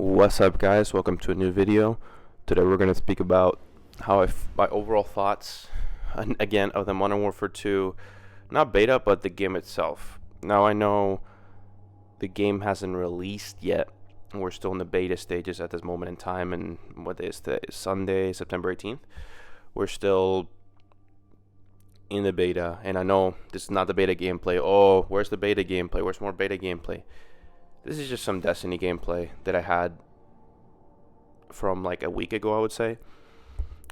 What's up, guys? Welcome to a new video. Today we're going to speak about how my overall thoughts again of the Modern Warfare 2, not beta, but the game itself. Now I know the game hasn't released yet. We're still in the beta stages at this moment in time, and what day is today? Sunday, September 18th. We're still in the beta, and I know this is not the beta gameplay. Oh, where's the beta gameplay? Where's more beta gameplay? This is just some Destiny gameplay that I had from like a week ago, I would say.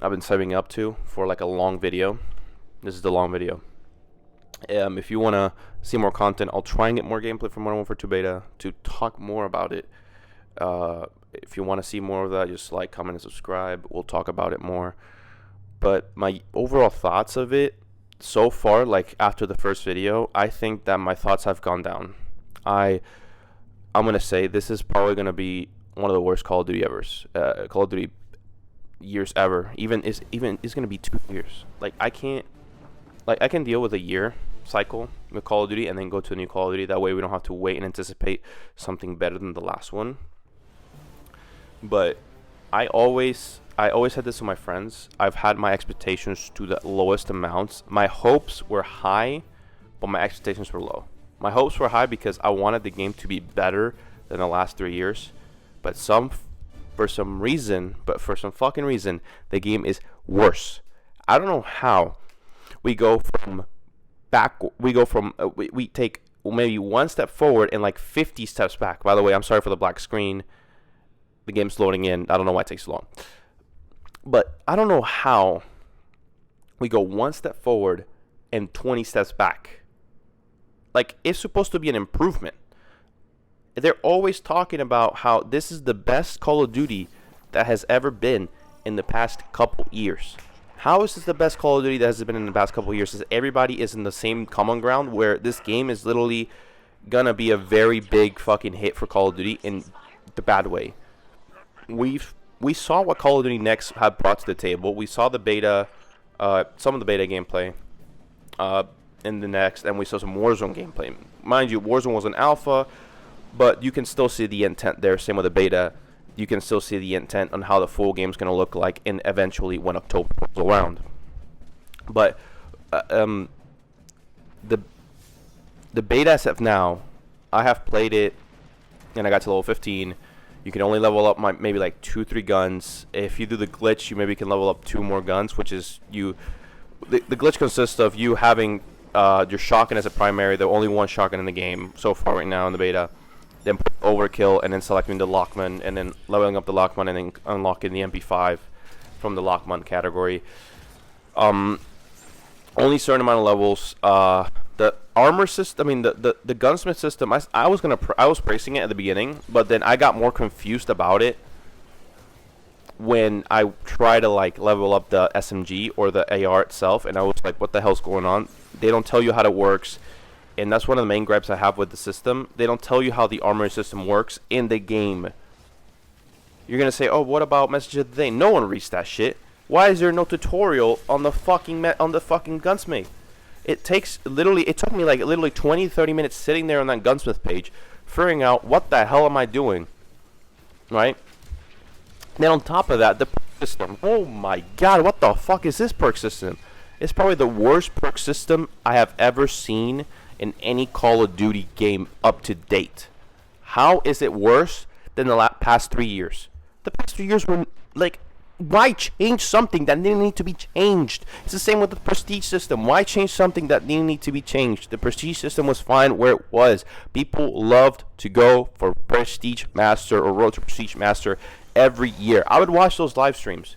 I've been saving up to for like a long video. This is the long video. If you want to see more content, I'll try and get more gameplay from Modern Warfare 2 beta to talk more about it. If you want to see more of that, just like, comment, and subscribe. We'll talk about it more. But my overall thoughts of it so far, like after the first video, I think that my thoughts have gone down. I'm going to say this is probably going to be one of the worst Call of Duty Call of Duty years ever. It's going to be 2 years. I can deal with a year cycle with Call of Duty and then go to a new Call of Duty. That way we don't have to wait and anticipate something better than the last one. But I always had this with my friends. I've had my expectations to the lowest amounts. My hopes were high, but my expectations were low. My hopes were high because I wanted the game to be better than the last 3 years. But for some fucking reason, the game is worse. I don't know how. We take maybe one step forward and like 50 steps back. By the way, I'm sorry for the black screen. The game's loading in. I don't know why it takes so long. But I don't know how we go one step forward and 20 steps back. Like, it's supposed to be an improvement. They're always talking about how this is the best Call of Duty that has ever been in the past couple years. How is this the best Call of Duty that has been in the past couple years? Is everybody is in the same common ground where this game is literally gonna be a very big fucking hit for Call of Duty in the bad way. We saw what Call of Duty Next had brought to the table. We saw the beta, some of the beta gameplay. In the next, and we saw some Warzone gameplay. Mind you, Warzone was an alpha, but you can still see the intent there. Same with the beta. You can still see the intent on how the full game's going to look like, and eventually when October rolls around. But the beta as of now, I have played it, and I got to level 15. You can only level up maybe like 2-3 guns. If you do the glitch, you maybe can level up 2 more guns, which is you. The glitch consists of you having your shotgun as a primary, the only one shotgun in the game so far right now in the beta, then overkill, and then selecting the Lockman, and then leveling up the Lockman, and then unlocking the MP5 from the Lockman category. Only a certain amount of levels. The armor system, the gunsmith system, I was praising it at the beginning, but then I got more confused about it when I try to like level up the SMG or the AR itself, and I was like, what the hell's going on? They don't tell you how it works, and that's one of the main gripes I have with the system. They don't tell you how the armor system works in the game. You're gonna say, oh, what about Message of the Day? No one reads that shit. Why is there no tutorial on the fucking gunsmith? It took me like literally 20-30 minutes sitting there on that gunsmith page figuring out what the hell am I doing, right? Then on top of that, the perk system. Oh my god, what the fuck is this perk system? It's probably the worst perk system I have ever seen in any Call of Duty game up to date. How is it worse than the past 3 years? The past 3 years were like, why change something that didn't need to be changed? It's the same with the prestige system. Why change something that didn't need to be changed? The prestige system was fine where it was. People loved to go for prestige master or road to prestige master every year. I would watch those live streams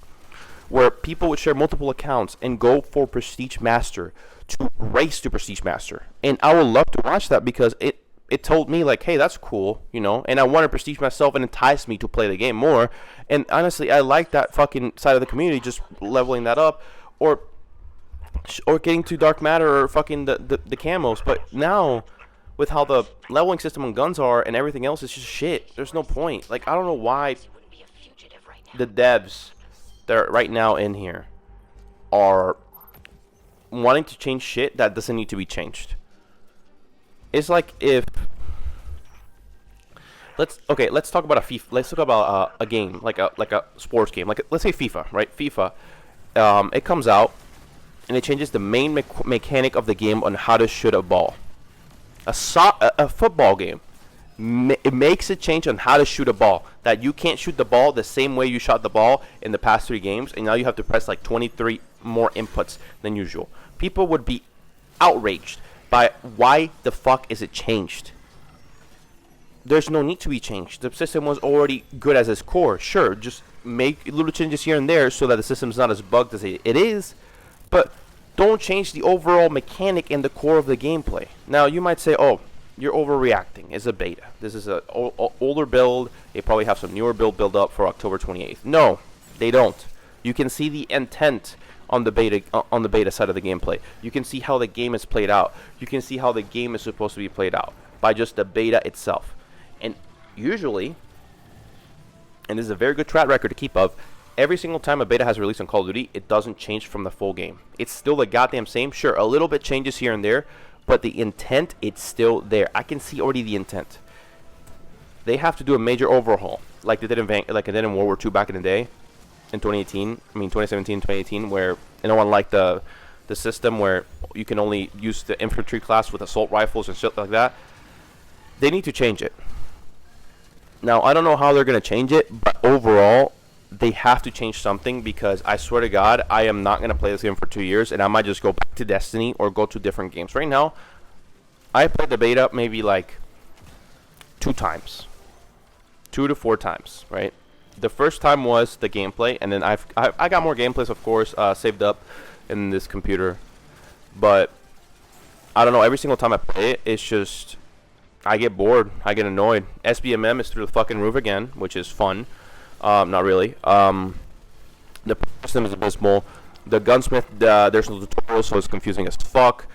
where people would share multiple accounts and go for prestige master to race to prestige master, and I would love to watch that because it told me like, hey, that's cool, and I wanted prestige myself, and enticed me to play the game more. And honestly, I like that fucking side of the community, just leveling that up or getting to dark matter or fucking the camos. But now with how the leveling system on guns are and everything else, it's just shit. There's no point. Like, I don't know why the devs that are right now in here are wanting to change shit that doesn't need to be changed. It's like if Let's talk about a FIFA. Let's talk about a game like a sports game. Let's say FIFA, right? FIFA. It comes out and it changes the main mechanic of the game on how to shoot a ball. A football game. It makes a change on how to shoot a ball. That you can't shoot the ball the same way you shot the ball in the past 3 games, and now you have to press like 23 more inputs than usual. People would be outraged by why the fuck is it changed. There's no need to be changed. The system was already good as its core. Sure, just make little changes here and there so that the system's not as bugged as it is, but don't change the overall mechanic and the core of the gameplay. Now, you might say, oh, you're overreacting. It's a beta. This is an older build. They probably have some newer build up for October 28th. No, they don't. You can see the intent on the beta side of the gameplay. You can see how the game is played out. You can see how the game is supposed to be played out by just the beta itself. And usually, and this is a very good track record to keep of, every single time a beta has released on Call of Duty, it doesn't change from the full game. It's still the goddamn same. Sure, a little bit changes here and there, but the intent, it's still there. I can see already the intent. They have to do a major overhaul, like they did in World War II back in the day, in 2017, 2018, where no one liked the system where you can only use the infantry class with assault rifles and shit like that. They need to change it. Now, I don't know how they're going to change it, but overall, they have to change something, because I swear to God, I am not going to play this game for 2 years, and I might just go back to Destiny or go to different games. Right now, I played the beta maybe like 2 times. 2 to 4 times, right? The first time was the gameplay, and then I got more gameplays, of course, saved up in this computer. But I don't know, every single time I play it, it's just, I get bored, I get annoyed. SBMM is through the fucking roof again, which is fun. Not really. The system is abysmal. The gunsmith, there's no tutorial, so it's confusing as fuck.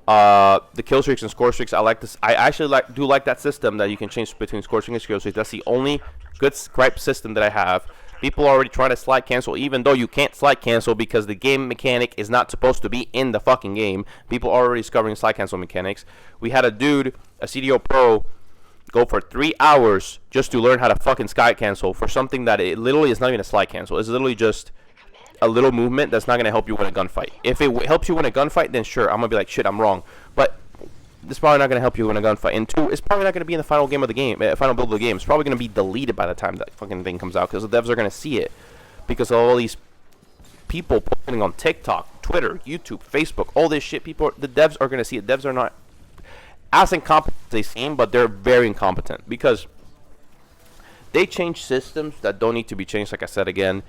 The kill streaks and score streaks, I like this. I actually do like that system that you can change between score streaks and kill streaks. That's the only good gripe system that I have. People are already trying to slide cancel, even though you can't slide cancel because the game mechanic is not supposed to be in the fucking game. People are already discovering slide cancel mechanics. We had a dude, a CDO pro, go for 3 hours just to learn how to fucking slide cancel for something that it literally is not even a slide cancel. It's literally just a little movement that's not going to help you win a gunfight. If it helps you win a gunfight, then sure, I'm going to be like, shit, I'm wrong. But it's probably not going to help you win a gunfight. And 2, it's probably not going to be in the final game of the game, final build of the game. It's probably going to be deleted by the time that fucking thing comes out, because the devs are going to see it. Because of all these people posting on TikTok, Twitter, YouTube, Facebook, all this shit, the devs are going to see it. Devs are not as incompetent as they seem, but they're very incompetent, because they change systems that don't need to be changed, like I said again.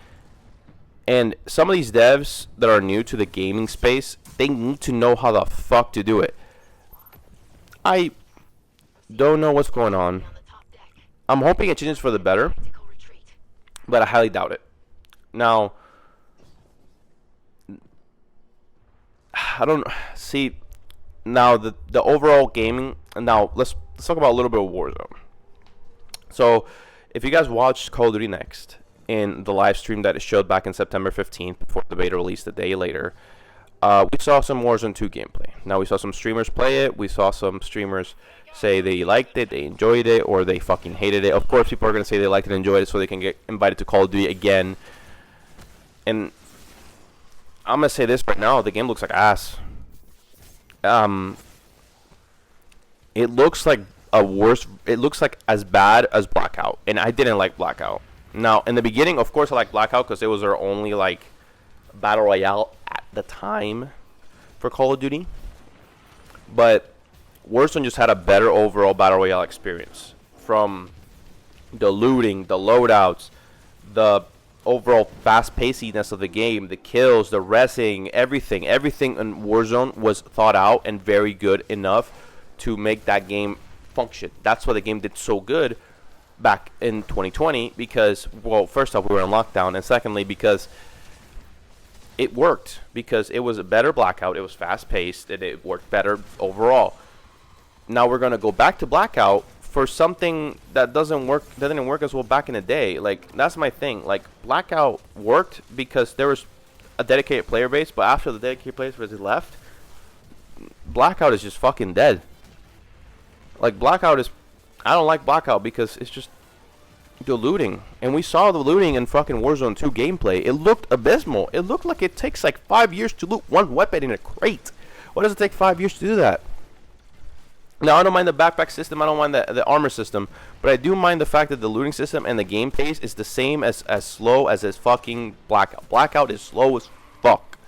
And some of these devs that are new to the gaming space, they need to know how the fuck to do it. I don't know what's going on. I'm hoping it changes for the better, but I highly doubt it. Now, I don't see. Now the overall gaming. Now let's talk about a little bit of Warzone. So, if you guys watched Call of Duty Next in the live stream that it showed back in September 15th before the beta released a day later, we saw some Warzone 2 gameplay. Now, we saw some streamers play it. We saw some streamers say they liked it, they enjoyed it, or they fucking hated it. Of course, people are going to say they liked it and enjoyed it so they can get invited to Call of Duty again. And I'm going to say this right now, the game looks like ass. It looks like it looks like as bad as Blackout, and I didn't like Blackout. Now, in the beginning, of course, I liked Blackout because it was our only, like, battle royale at the time for Call of Duty. But Warzone just had a better overall battle royale experience. From the looting, the loadouts, the overall fast-pacedness of the game, the kills, the resing, everything in Warzone was thought out and very good enough to make that game function. That's why the game did so good back in 2020, because, well, first off, we were in lockdown, and secondly, because it worked, because it was a better Blackout, it was fast-paced, and it worked better overall. Now we're going to go back to Blackout for something that didn't work as well back in the day. Like, that's my thing. Like, Blackout worked because there was a dedicated player base, but after the dedicated player base left, Blackout is just fucking dead. Like, Blackout is I don't like Blackout because it's just the looting. And we saw the looting in fucking Warzone 2 gameplay. It looked abysmal. It looked like it takes like 5 years to loot one weapon in a crate. Why does it take 5 years to do that? Now, I don't mind the backpack system. I don't mind the armor system. But I do mind the fact that the looting system and the game pace is the same as slow as this fucking Blackout. Blackout is slow as fuck.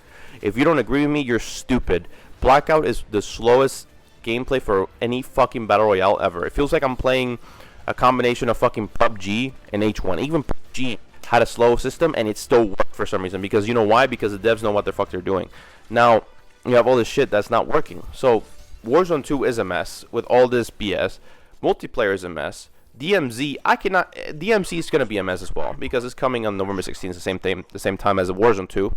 If you don't agree with me, you're stupid. Blackout is the slowest gameplay for any fucking Battle Royale ever. It feels like I'm playing a combination of fucking PUBG and H1. Even PUBG had a slow system and it still worked for some reason. Because you know why? Because the devs know what the fuck they're doing. Now, you have all this shit that's not working. So, Warzone 2 is a mess with all this BS. Multiplayer is a mess. DMZ, DMC is going to be a mess as well because it's coming on November 16th, the same time as the Warzone 2.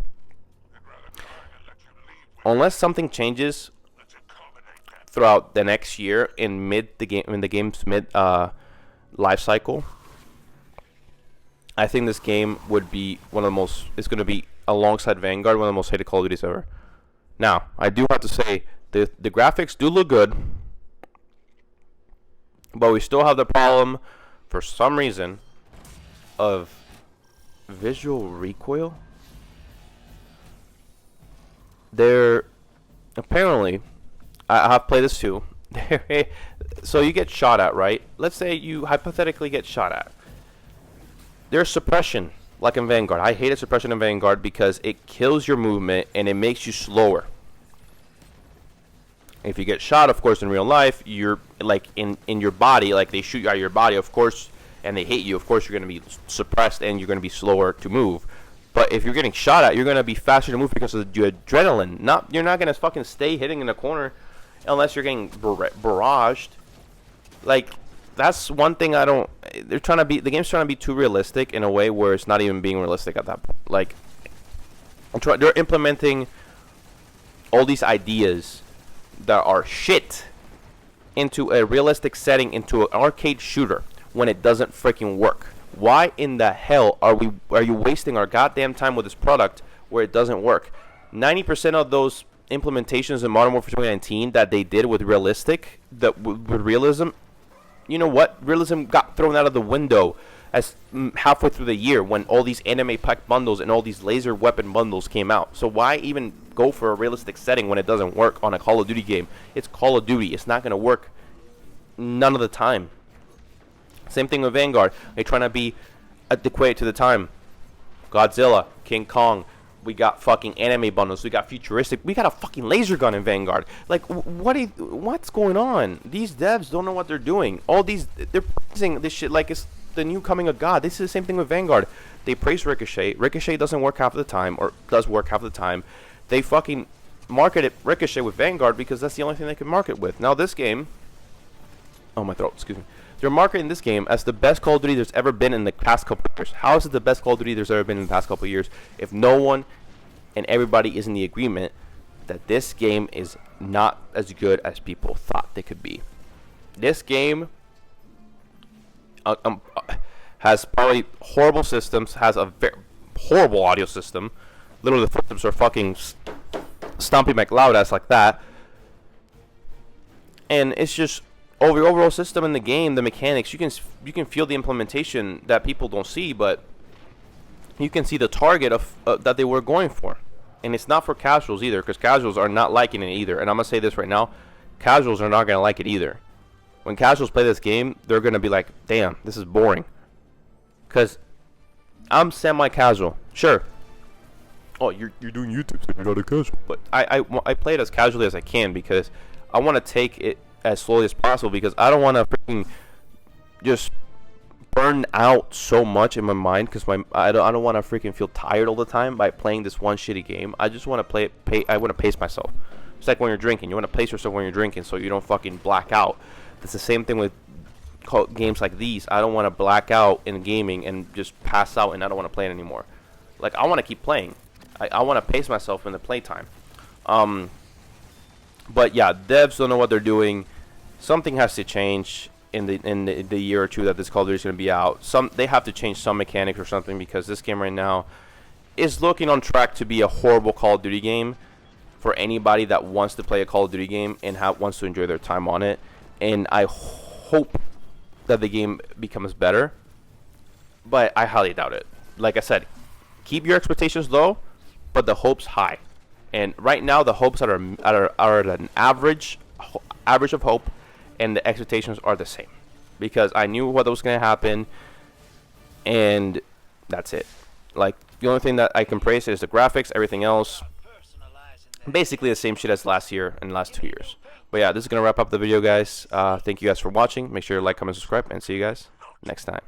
Unless something changes throughout the next year in the game's mid life cycle, I think this game would be one of the most. It's going to be alongside Vanguard one of the most hated Call of Duties ever. Now, I do have to say the graphics do look good, but we still have the problem, for some reason, of visual recoil. There, apparently, I have played this too. So you get shot at, right? Let's say you hypothetically get shot at. There's suppression, like in Vanguard. I hated suppression in Vanguard because it kills your movement and it makes you slower. If you get shot, of course, in real life, you're like in your body, like they shoot you out of your body, of course, and they hit you. Of course, you're going to be suppressed and you're going to be slower to move. But if you're getting shot at, you're going to be faster to move because of your adrenaline. You're not going to fucking stay hitting in the corner unless you're getting barraged. Like, that's one thing I don't. The game's trying to be too realistic in a way where it's not even being realistic at that point. Like, they're implementing all these ideas that are shit into a realistic setting, into an arcade shooter, when it doesn't freaking work. Why in the hell are you wasting our goddamn time with this product where it doesn't work? 90% of those implementations in Modern Warfare 2019 that they did with with realism, you know what? Realism got thrown out of the window as halfway through the year when all these anime pack bundles and all these laser weapon bundles came out. So why even go for a realistic setting when it doesn't work on a Call of Duty game? It's Call of Duty. It's not going to work none of the time. Same thing with Vanguard. They're trying to be adequate to the time. Godzilla, King Kong. We got fucking anime bundles. We got futuristic. We got a fucking laser gun in Vanguard. Like, what's going on? These devs don't know what they're doing. They're praising this shit like it's the new coming of God. This is the same thing with Vanguard. They praise Ricochet. Ricochet doesn't work half of the time, or does work half of the time. They fucking market it Ricochet with Vanguard because that's the only thing they can market with. Now this game, oh my throat, excuse me. They're marketing this game as the best Call of Duty there's ever been in the past couple of years. How is it the best Call of Duty there's ever been in the past couple of years if no one and everybody is in the agreement that this game is not as good as people thought they could be? This game has probably horrible systems, has a very horrible audio system. Literally the footsteps are fucking stomping like loud ass like that. And it's just the overall system in the game, the mechanics, you can feel the implementation that people don't see, but you can see the target of that they were going for. And it's not for casuals either, because casuals are not liking it either. And I'm going to say this right now, casuals are not going to like it either. When casuals play this game, they're going to be like, damn, this is boring. Because I'm semi-casual. Sure. Oh, you're doing YouTube, so you're not a casual. But I play it as casually as I can because I want to take it as slowly as possible because I don't want to freaking just burn out so much in my mind because I don't want to freaking feel tired all the time by playing this one shitty game. I just want to I want to pace myself. It's like when you're drinking. You want to pace yourself when you're drinking so you don't fucking black out. It's the same thing with games like these. I don't want to black out in gaming and just pass out and I don't want to play it anymore. Like, I want to keep playing. I want to pace myself in the playtime. But yeah, devs don't know what they're doing. Something has to change in the year or two that this Call of Duty is going to be out. They have to change some mechanics or something because this game right now is looking on track to be a horrible Call of Duty game for anybody that wants to play a Call of Duty game and wants to enjoy their time on it. And I hope that the game becomes better, but I highly doubt it. Like I said, keep your expectations low, but the hopes high. And right now, the hopes are at an average of hope, and the expectations are the same, because I knew what was going to happen, and that's it. Like, the only thing that I can praise is the graphics. Everything else, basically the same shit as last year and last 2 years. But yeah, this is going to wrap up the video, guys. Thank you guys for watching. Make sure you like, comment, subscribe, and see you guys next time.